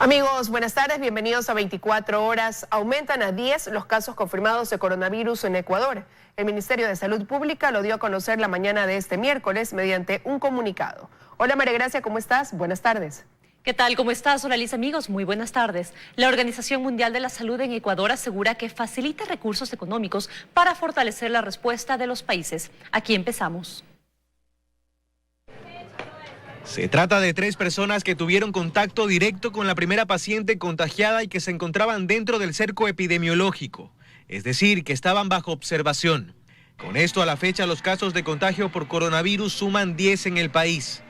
Amigos, buenas tardes, bienvenidos a 24 horas. Aumentan a 10 los casos confirmados de coronavirus en Ecuador. El Ministerio de Salud Pública lo dio a conocer la mañana de este miércoles mediante un comunicado. Hola María Gracia, ¿cómo estás? Buenas tardes. ¿Qué tal? ¿Cómo estás? Hola Liz, amigos, muy buenas tardes. La Organización Mundial de la Salud en Ecuador asegura que facilita recursos económicos para fortalecer la respuesta de los países. Aquí empezamos. Se trata de 3 personas que tuvieron contacto directo con la primera paciente contagiada y que se encontraban dentro del cerco epidemiológico, es decir, que estaban bajo observación. Con esto, a la fecha, los casos de contagio por coronavirus suman 10 en el país.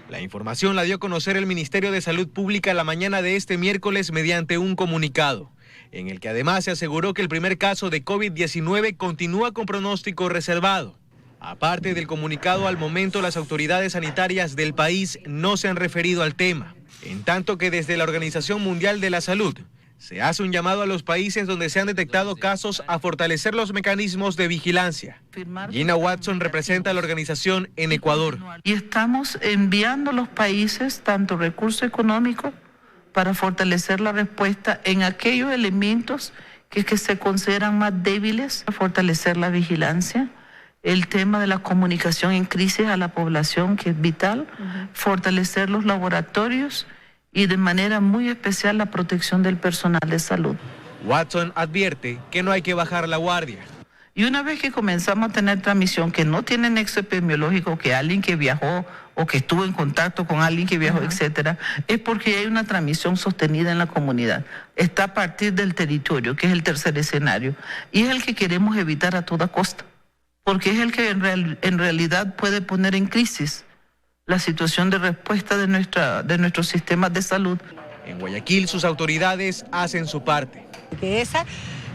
La información la dio a conocer el Ministerio de Salud Pública la mañana de este miércoles mediante un comunicado, en el que además se aseguró que el primer caso de COVID-19 continúa con pronóstico reservado. Aparte del comunicado, al momento las autoridades sanitarias del país no se han referido al tema, en tanto que desde la Organización Mundial de la Salud se hace un llamado a los países donde se han detectado casos a fortalecer los mecanismos de vigilancia. Gina Watson representa a la organización en Ecuador. Y estamos enviando a los países tanto recursos económicos para fortalecer la respuesta en aquellos elementos que se consideran más débiles, fortalecer la vigilancia. El tema de la comunicación en crisis a la población, que es vital, fortalecer los laboratorios y de manera muy especial la protección del personal de salud. Watson advierte que no hay que bajar la guardia. Y una vez que comenzamos a tener transmisión que no tiene nexo epidemiológico, que alguien que viajó o que estuvo en contacto con alguien que viajó, etcétera, es porque hay una transmisión sostenida en la comunidad. Está a partir del territorio, que es el tercer escenario, y es el que queremos evitar a toda costa, porque es el que en realidad puede poner en crisis la situación de respuesta de nuestros sistemas de salud. En Guayaquil, sus autoridades hacen su parte. Que esa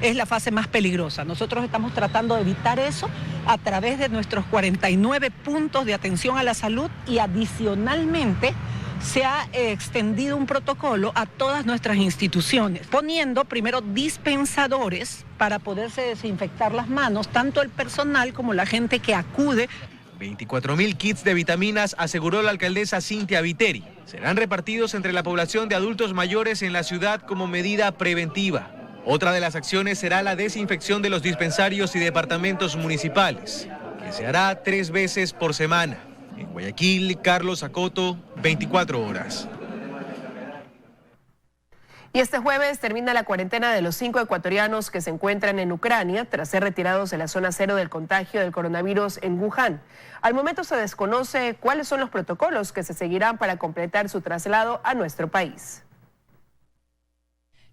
es la fase más peligrosa. Nosotros estamos tratando de evitar eso a través de nuestros 49 puntos de atención a la salud y adicionalmente se ha extendido un protocolo a todas nuestras instituciones, poniendo primero dispensadores para poderse desinfectar las manos, tanto el personal como la gente que acude. 24.000 kits de vitaminas, aseguró la alcaldesa Cintia Viteri. Serán repartidos entre la población de adultos mayores en la ciudad como medida preventiva. Otra de las acciones será la desinfección de los dispensarios y departamentos municipales, que se hará 3 veces por semana. En Guayaquil, Carlos Acoto, 24 horas. Y este jueves termina la cuarentena de los 5 ecuatorianos que se encuentran en Ucrania tras ser retirados de la zona cero del contagio del coronavirus en Wuhan. Al momento se desconoce cuáles son los protocolos que se seguirán para completar su traslado a nuestro país.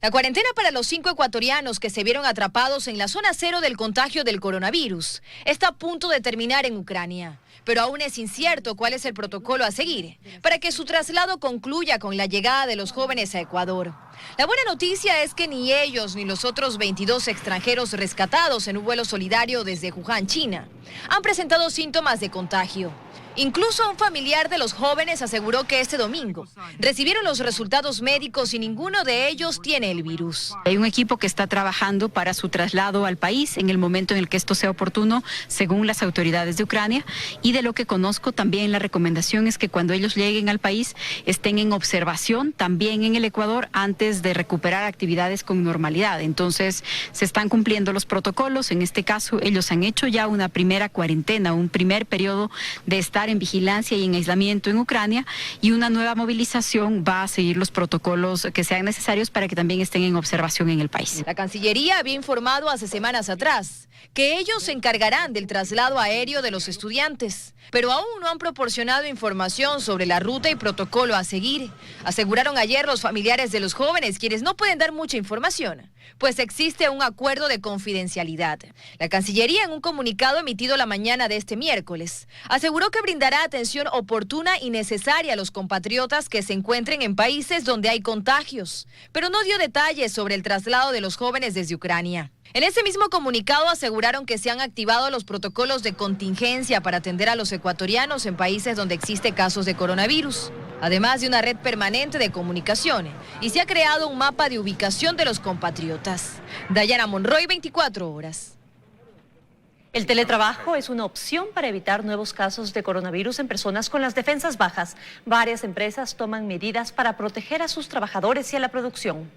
La cuarentena para los 5 ecuatorianos que se vieron atrapados en la zona cero del contagio del coronavirus está a punto de terminar en Ucrania, pero aún es incierto cuál es el protocolo a seguir para que su traslado concluya con la llegada de los jóvenes a Ecuador. La buena noticia es que ni ellos ni los otros 22 extranjeros rescatados en un vuelo solidario desde Wuhan, China, han presentado síntomas de contagio. Incluso un familiar de los jóvenes aseguró que este domingo recibieron los resultados médicos y ninguno de ellos tiene el virus. Hay un equipo que está trabajando para su traslado al país en el momento en el que esto sea oportuno, según las autoridades de Ucrania. Y de lo que conozco también la recomendación es que cuando ellos lleguen al país estén en observación también en el Ecuador antes de recuperar actividades con normalidad. Entonces se están cumpliendo los protocolos. En este caso ellos han hecho ya una primera cuarentena, un primer periodo de estar en vigilancia y en aislamiento en Ucrania, y una nueva movilización va a seguir los protocolos que sean necesarios para que también estén en observación en el país. La Cancillería había informado hace semanas atrás que ellos se encargarán del traslado aéreo de los estudiantes, pero aún no han proporcionado información sobre la ruta y protocolo a seguir. Aseguraron ayer los familiares de los jóvenes, quienes no pueden dar mucha información, pues existe un acuerdo de confidencialidad. La Cancillería, en un comunicado emitido la mañana de este miércoles, aseguró que brindará atención oportuna y necesaria a los compatriotas que se encuentren en países donde hay contagios, pero no dio detalles sobre el traslado de los jóvenes desde Ucrania. En ese mismo comunicado aseguraron que se han activado los protocolos de contingencia para atender a los ecuatorianos en países donde existe casos de coronavirus, además de una red permanente de comunicación, y se ha creado un mapa de ubicación de los compatriotas. Dayana Monroy, 24 horas. El teletrabajo es una opción para evitar nuevos casos de coronavirus en personas con las defensas bajas. Varias empresas toman medidas para proteger a sus trabajadores y a la producción.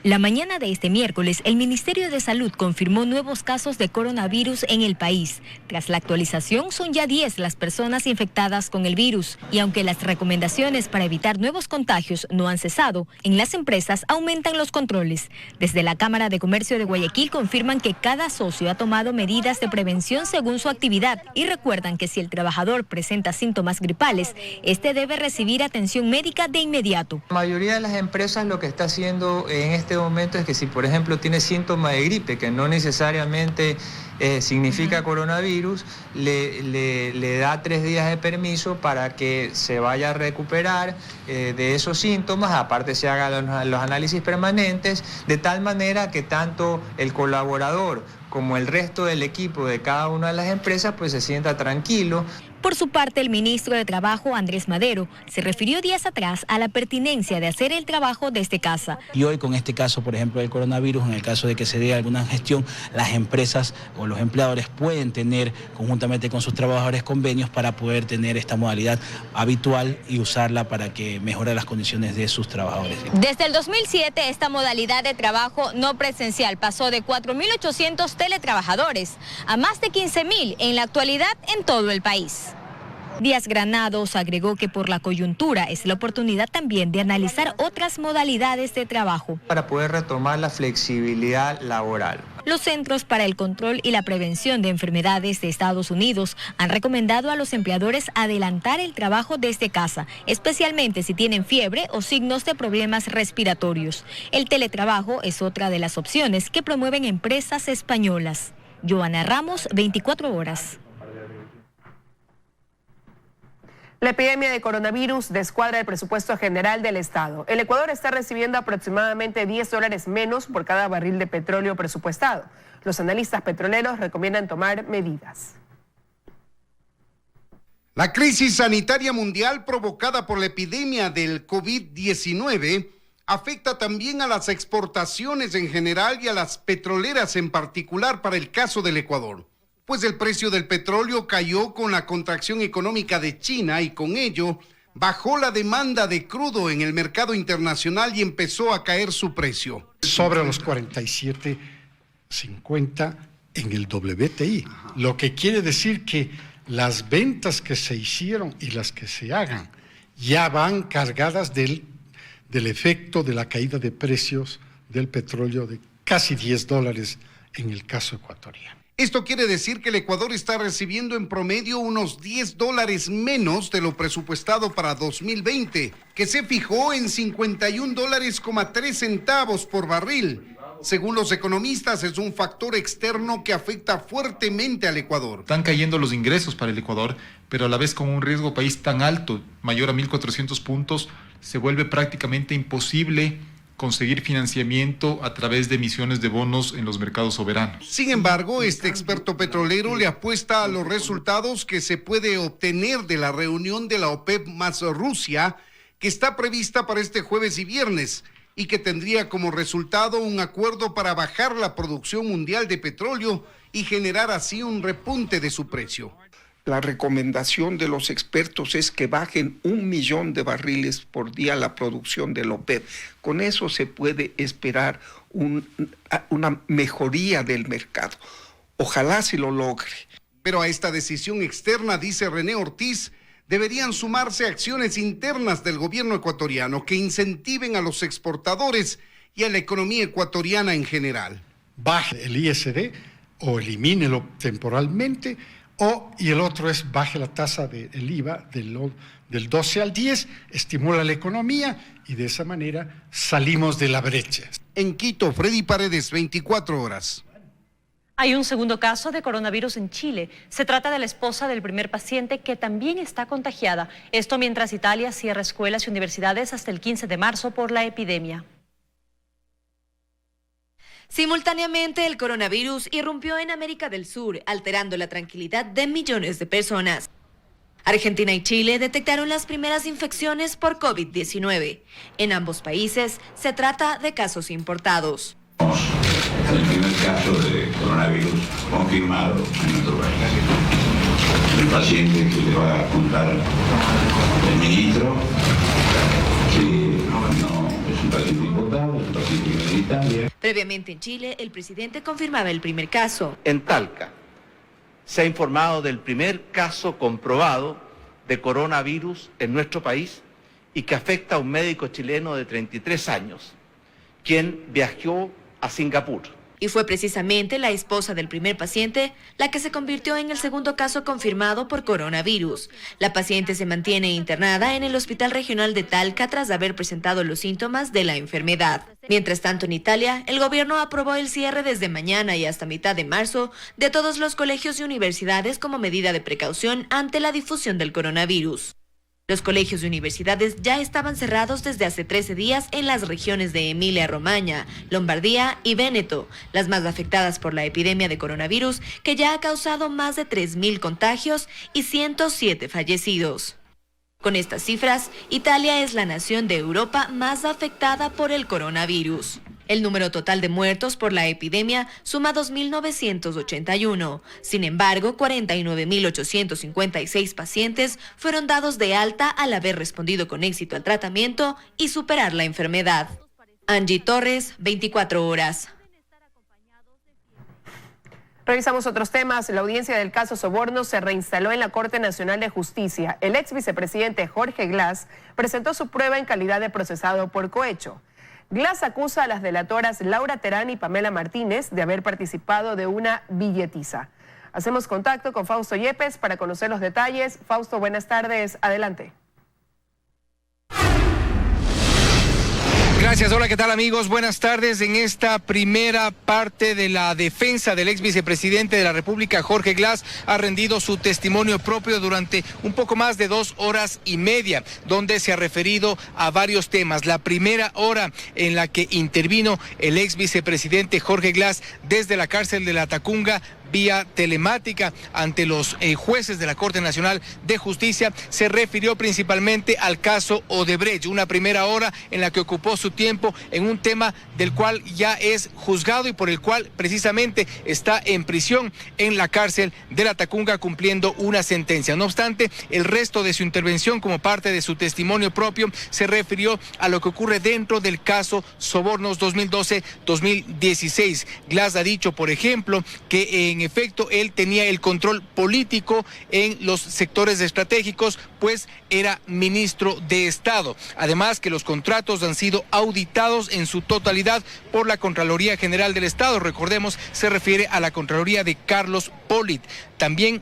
La mañana de este miércoles, el Ministerio de Salud confirmó nuevos casos de coronavirus en el país. Tras la actualización, son ya 10 las personas infectadas con el virus. Y aunque las recomendaciones para evitar nuevos contagios no han cesado, en las empresas aumentan los controles. Desde la Cámara de Comercio de Guayaquil confirman que cada socio ha tomado medidas de prevención según su actividad y recuerdan que si el trabajador presenta síntomas gripales, este debe recibir atención médica de inmediato. La mayoría de las empresas lo que está haciendo en este momento es que si por ejemplo tiene síntomas de gripe que no necesariamente significa coronavirus, le da 3 días de permiso para que se vaya a recuperar de esos síntomas, aparte se hagan los análisis permanentes, de tal manera que tanto el colaborador como el resto del equipo de cada una de las empresas pues se sienta tranquilo. Por su parte, el ministro de Trabajo, Andrés Madero, se refirió días atrás a la pertinencia de hacer el trabajo desde casa. Y hoy con este caso, por ejemplo, del coronavirus, en el caso de que se dé alguna gestión, las empresas o los empleadores pueden tener conjuntamente con sus trabajadores convenios para poder tener esta modalidad habitual y usarla para que mejore las condiciones de sus trabajadores. Desde el 2007, esta modalidad de trabajo no presencial pasó de 4.800 teletrabajadores a más de 15.000 en la actualidad en todo el país. Díaz Granados agregó que por la coyuntura es la oportunidad también de analizar otras modalidades de trabajo. Para poder retomar la flexibilidad laboral. Los Centros para el Control y la Prevención de Enfermedades de Estados Unidos han recomendado a los empleadores adelantar el trabajo desde casa, especialmente si tienen fiebre o signos de problemas respiratorios. El teletrabajo es otra de las opciones que promueven empresas españolas. Joana Ramos, 24 horas. La epidemia de coronavirus descuadra el presupuesto general del Estado. El Ecuador está recibiendo aproximadamente $10 menos por cada barril de petróleo presupuestado. Los analistas petroleros recomiendan tomar medidas. La crisis sanitaria mundial provocada por la epidemia del COVID-19 afecta también a las exportaciones en general y a las petroleras en particular para el caso del Ecuador. Pues el precio del petróleo cayó con la contracción económica de China y con ello bajó la demanda de crudo en el mercado internacional y empezó a caer su precio. Sobre los 47.50 en el WTI, lo que quiere decir que las ventas que se hicieron y las que se hagan ya van cargadas del efecto de la caída de precios del petróleo de casi $10 en el caso ecuatoriano. Esto quiere decir que el Ecuador está recibiendo en promedio unos $10 menos de lo presupuestado para 2020, que se fijó en $51.3 por barril. Según los economistas, es un factor externo que afecta fuertemente al Ecuador. Están cayendo los ingresos para el Ecuador, pero a la vez con un riesgo país tan alto, mayor a 1.400 puntos, se vuelve prácticamente imposible conseguir financiamiento a través de emisiones de bonos en los mercados soberanos. Sin embargo, este experto petrolero le apuesta a los resultados que se puede obtener de la reunión de la OPEP más Rusia, que está prevista para este jueves y viernes, y que tendría como resultado un acuerdo para bajar la producción mundial de petróleo y generar así un repunte de su precio. La recomendación de los expertos es que bajen 1 millón de barriles por día la producción del OPEP. Con eso se puede esperar una mejoría del mercado. Ojalá se lo logre. Pero a esta decisión externa, dice René Ortiz, deberían sumarse acciones internas del gobierno ecuatoriano que incentiven a los exportadores y a la economía ecuatoriana en general. Baje el ISD o elimínelo temporalmente, y el otro es baje la tasa del IVA del 12 al 10, estimula la economía y de esa manera salimos de la brecha. En Quito, Freddy Paredes, 24 horas. Hay un segundo caso de coronavirus en Chile. Se trata de la esposa del primer paciente que también está contagiada. Esto mientras Italia cierra escuelas y universidades hasta el 15 de marzo por la epidemia. Simultáneamente, el coronavirus irrumpió en América del Sur, alterando la tranquilidad de millones de personas. Argentina y Chile detectaron las primeras infecciones por COVID-19. En ambos países se trata de casos importados. El primer caso de confirmado en nuestro país. El paciente que le va a contar el ministro, que no es un paciente importado, es un paciente que viene de Italia. Previamente en Chile, el presidente confirmaba el primer caso. En Talca se ha informado del primer caso comprobado de coronavirus en nuestro país y que afecta a un médico chileno de 33 años, quien viajó a Singapur. Y fue precisamente la esposa del primer paciente la que se convirtió en el segundo caso confirmado por coronavirus. La paciente se mantiene internada en el Hospital Regional de Talca tras haber presentado los síntomas de la enfermedad. Mientras tanto, en Italia, el gobierno aprobó el cierre desde mañana y hasta mitad de marzo de todos los colegios y universidades como medida de precaución ante la difusión del coronavirus. Los colegios y universidades ya estaban cerrados desde hace 13 días en las regiones de Emilia-Romagna, Lombardía y Véneto, las más afectadas por la epidemia de coronavirus, que ya ha causado más de 3.000 contagios y 107 fallecidos. Con estas cifras, Italia es la nación de Europa más afectada por el coronavirus. El número total de muertos por la epidemia suma 2.981. Sin embargo, 49.856 pacientes fueron dados de alta al haber respondido con éxito al tratamiento y superar la enfermedad. Angie Torres, 24 horas. Revisamos otros temas. La audiencia del caso Sobornos se reinstaló en la Corte Nacional de Justicia. El ex vicepresidente Jorge Glass presentó su prueba en calidad de procesado por cohecho. Glass acusa a las delatoras Laura Terán y Pamela Martínez de haber participado de una billetiza. Hacemos contacto con Fausto Yepes para conocer los detalles. Fausto, buenas tardes. Adelante. Gracias, hola, ¿qué tal amigos? Buenas tardes. En esta primera parte de la defensa del ex vicepresidente de la República, Jorge Glass, ha rendido su testimonio propio durante un poco más de 2 horas y media, donde se ha referido a varios temas. La primera hora en la que intervino el ex vicepresidente Jorge Glass desde la cárcel de la Tacunga, vía telemática ante los jueces de la Corte Nacional de Justicia, se refirió principalmente al caso Odebrecht, una primera hora en la que ocupó su tiempo en un tema del cual ya es juzgado y por el cual precisamente está en prisión en la cárcel de la Tacunga cumpliendo una sentencia. No obstante, el resto de su intervención como parte de su testimonio propio se refirió a lo que ocurre dentro del caso Sobornos 2012-2016. Glass ha dicho, por ejemplo, que en efecto él tenía el control político en los sectores estratégicos, pues era ministro de Estado. Además que los contratos han sido auditados en su totalidad por la Contraloría General del Estado. Recordemos, se refiere a la Contraloría de Carlos Polit. También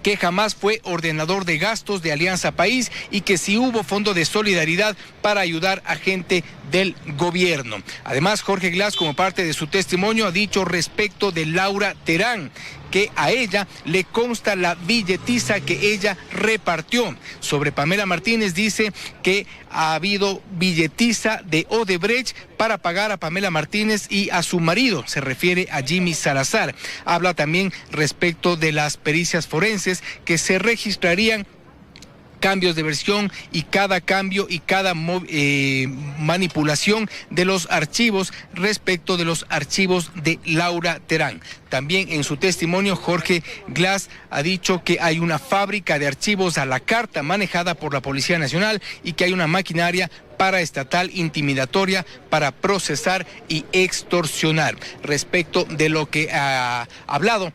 que jamás fue ordenador de gastos de Alianza País y que sí hubo fondo de solidaridad para ayudar a gente del gobierno. Además, Jorge Glass, como parte de su testimonio, ha dicho respecto de Laura Terán que a ella le consta la billetiza que ella repartió. Sobre Pamela Martínez dice que ha habido billetiza de Odebrecht para pagar a Pamela Martínez y a su marido, se refiere a Jimmy Salazar. Habla también respecto de las pericias forenses que se registrarían cambios de versión y cada cambio y cada manipulación de los archivos respecto de los archivos de Laura Terán. También en su testimonio, Jorge Glass ha dicho que hay una fábrica de archivos a la carta manejada por la Policía Nacional y que hay una maquinaria paraestatal intimidatoria para procesar y extorsionar. Respecto de lo que ha hablado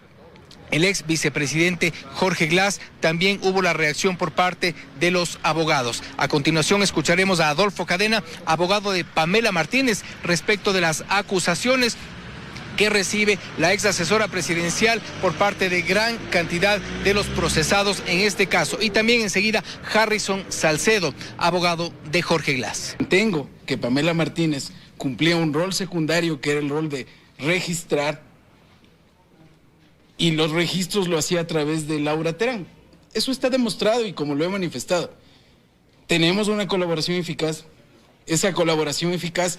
el ex vicepresidente Jorge Glass, también hubo la reacción por parte de los abogados. A continuación escucharemos a Adolfo Cadena, abogado de Pamela Martínez, respecto de las acusaciones que recibe la ex asesora presidencial por parte de gran cantidad de los procesados en este caso. Y también enseguida Harrison Salcedo, abogado de Jorge Glass. Tengo que Pamela Martínez cumplía un rol secundario que era el rol de registrar, y los registros lo hacía a través de Laura Terán. Eso está demostrado y como lo he manifestado. Tenemos una colaboración eficaz. Esa colaboración eficaz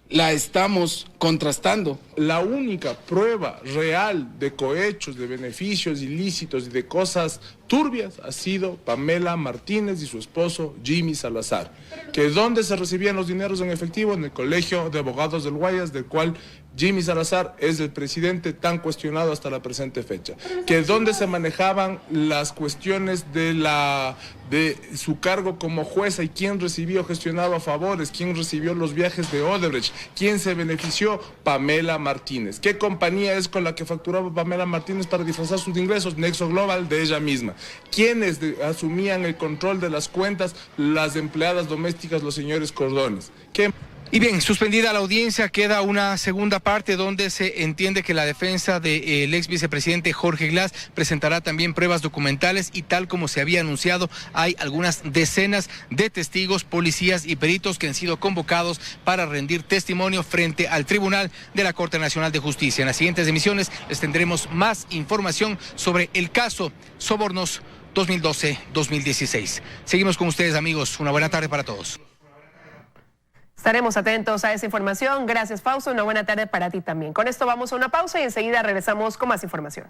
la estamos contrastando. La única prueba real de cohechos, de beneficios ilícitos y de cosas turbias ha sido Pamela Martínez y su esposo Jimmy Salazar. ¿Que dónde se recibían los dineros en efectivo? En el Colegio de Abogados del Guayas, del cual Jimmy Salazar es el presidente tan cuestionado hasta la presente fecha. Que donde se manejaban las cuestiones de su cargo como jueza y quién recibió, gestionaba favores, quién recibió los viajes de Odebrecht, quién se benefició, Pamela Martínez. ¿Qué compañía es con la que facturaba Pamela Martínez para disfrazar sus ingresos? Nexo Global, de ella misma. ¿Quiénes asumían el control de las cuentas? Las empleadas domésticas, los señores Cordones. ¿Qué? Y bien, suspendida la audiencia, queda una segunda parte donde se entiende que la defensa del ex vicepresidente Jorge Glass presentará también pruebas documentales y tal como se había anunciado, hay algunas decenas de testigos, policías y peritos que han sido convocados para rendir testimonio frente al Tribunal de la Corte Nacional de Justicia. En las siguientes emisiones les tendremos más información sobre el caso Sobornos 2012-2016. Seguimos con ustedes, amigos. Una buena tarde para todos. Estaremos atentos a esa información. Gracias, Fausto. Una buena tarde para ti también. Con esto vamos a una pausa y enseguida regresamos con más información.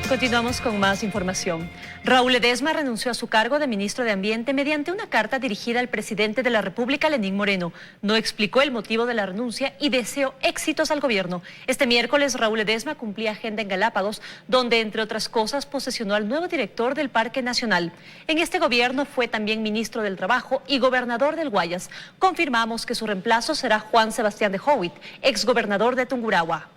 Continuamos con más información. Raúl Ledesma renunció a su cargo de ministro de Ambiente mediante una carta dirigida al presidente de la República, Lenín Moreno. No explicó el motivo de la renuncia y deseó éxitos al gobierno. Este miércoles, Raúl Ledesma cumplía agenda en Galápagos, donde, entre otras cosas, posesionó al nuevo director del Parque Nacional. En este gobierno fue también ministro del Trabajo y gobernador del Guayas. Confirmamos que su reemplazo será Juan Sebastián de Howitt, exgobernador de Tungurahua.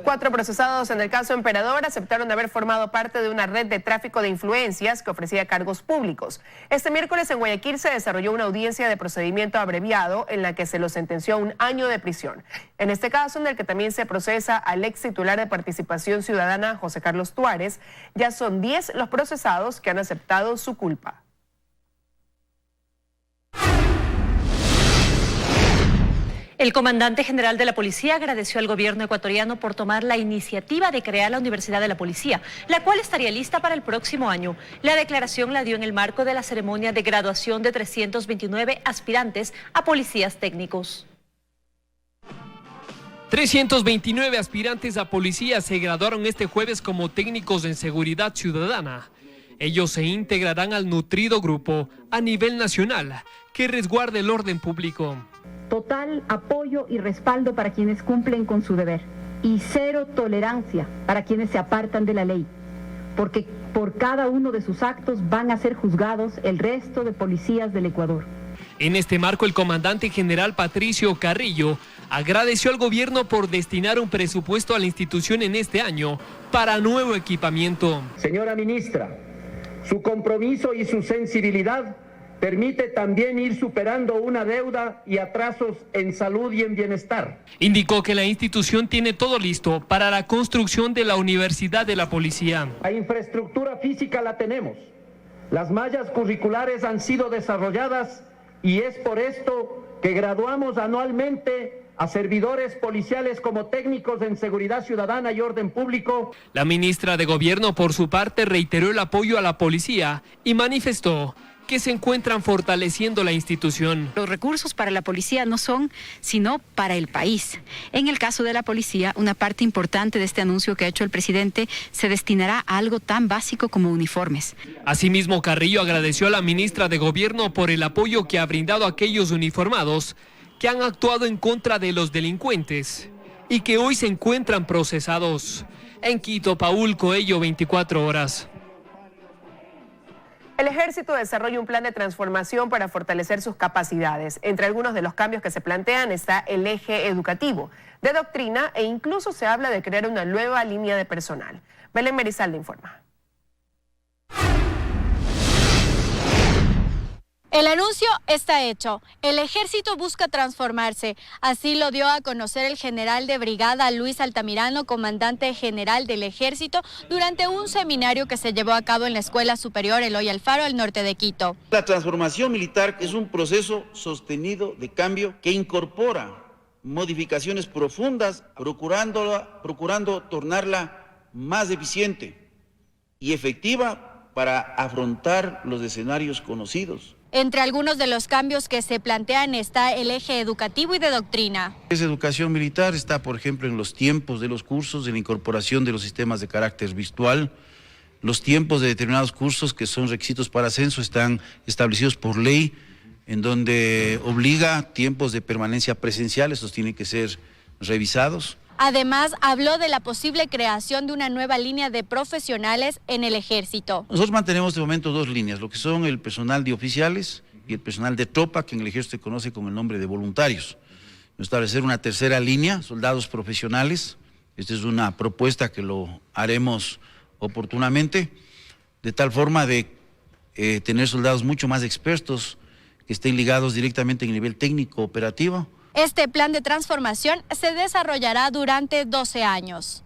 Cuatro procesados en el caso Emperador aceptaron haber formado parte de una red de tráfico de influencias que ofrecía cargos públicos. Este miércoles en Guayaquil se desarrolló una audiencia de procedimiento abreviado en la que se los sentenció a 1 año de prisión. En este caso, en el que también se procesa al ex titular de Participación Ciudadana, José Carlos Tuárez, ya son 10 los procesados que han aceptado su culpa. El comandante general de la policía agradeció al gobierno ecuatoriano por tomar la iniciativa de crear la Universidad de la Policía, la cual estaría lista para el próximo año. La declaración la dio en el marco de la ceremonia de graduación de 329 aspirantes a policías técnicos. 329 aspirantes a policía se graduaron este jueves como técnicos en seguridad ciudadana. Ellos se integrarán al nutrido grupo a nivel nacional que resguarde el orden público. Total apoyo y respaldo para quienes cumplen con su deber y cero tolerancia para quienes se apartan de la ley, porque por cada uno de sus actos van a ser juzgados el resto de policías del Ecuador. En este marco, el comandante general Patricio Carrillo agradeció al gobierno por destinar un presupuesto a la institución en este año para nuevo equipamiento. Señora ministra, su compromiso y su sensibilidad permite también ir superando una deuda y atrasos en salud y en bienestar. Indicó que la institución tiene todo listo para la construcción de la Universidad de la Policía. La infraestructura física la tenemos, las mallas curriculares han sido desarrolladas y es por esto que graduamos anualmente a servidores policiales como técnicos en seguridad ciudadana y orden público. La ministra de Gobierno, por su parte, reiteró el apoyo a la policía y manifestó que se encuentran fortaleciendo la institución. Los recursos para la policía no son sino para el país. En el caso de la policía, una parte importante de este anuncio que ha hecho el presidente se destinará a algo tan básico como uniformes. Asimismo, Carrillo agradeció a la ministra de Gobierno por el apoyo que ha brindado a aquellos uniformados que han actuado en contra de los delincuentes y que hoy se encuentran procesados. En Quito, Paul Coello, 24 horas. El Ejército desarrolla un plan de transformación para fortalecer sus capacidades. Entre algunos de los cambios que se plantean está el eje educativo, de doctrina e incluso se habla de crear una nueva línea de personal. Belén Merizalde informa. El anuncio está hecho. El ejército busca transformarse. Así lo dio a conocer el general de brigada Luis Altamirano, comandante general del ejército, durante un seminario que se llevó a cabo en la Escuela Superior Eloy Alfaro, al norte de Quito. La transformación militar es un proceso sostenido de cambio que incorpora modificaciones profundas, procurando tornarla más eficiente y efectiva para afrontar los escenarios conocidos. Entre algunos de los cambios que se plantean está el eje educativo y de doctrina. Esa educación militar está, por ejemplo, en los tiempos de los cursos, en la incorporación de los sistemas de carácter virtual, Los tiempos de determinados cursos que son requisitos para ascenso están establecidos por ley, en donde obliga tiempos de permanencia presencial, estos tienen que ser revisados. Además, habló de la posible creación de una nueva línea de profesionales en el Ejército. Nosotros mantenemos de momento dos líneas, lo que son el personal de oficiales y el personal de tropa, que en el Ejército se conoce con el nombre de voluntarios. Establecer una tercera línea, soldados profesionales. Esta es una propuesta que lo haremos oportunamente, de tal forma de tener soldados mucho más expertos, que estén ligados directamente en el nivel técnico operativo. Este plan de transformación se desarrollará durante 12 años.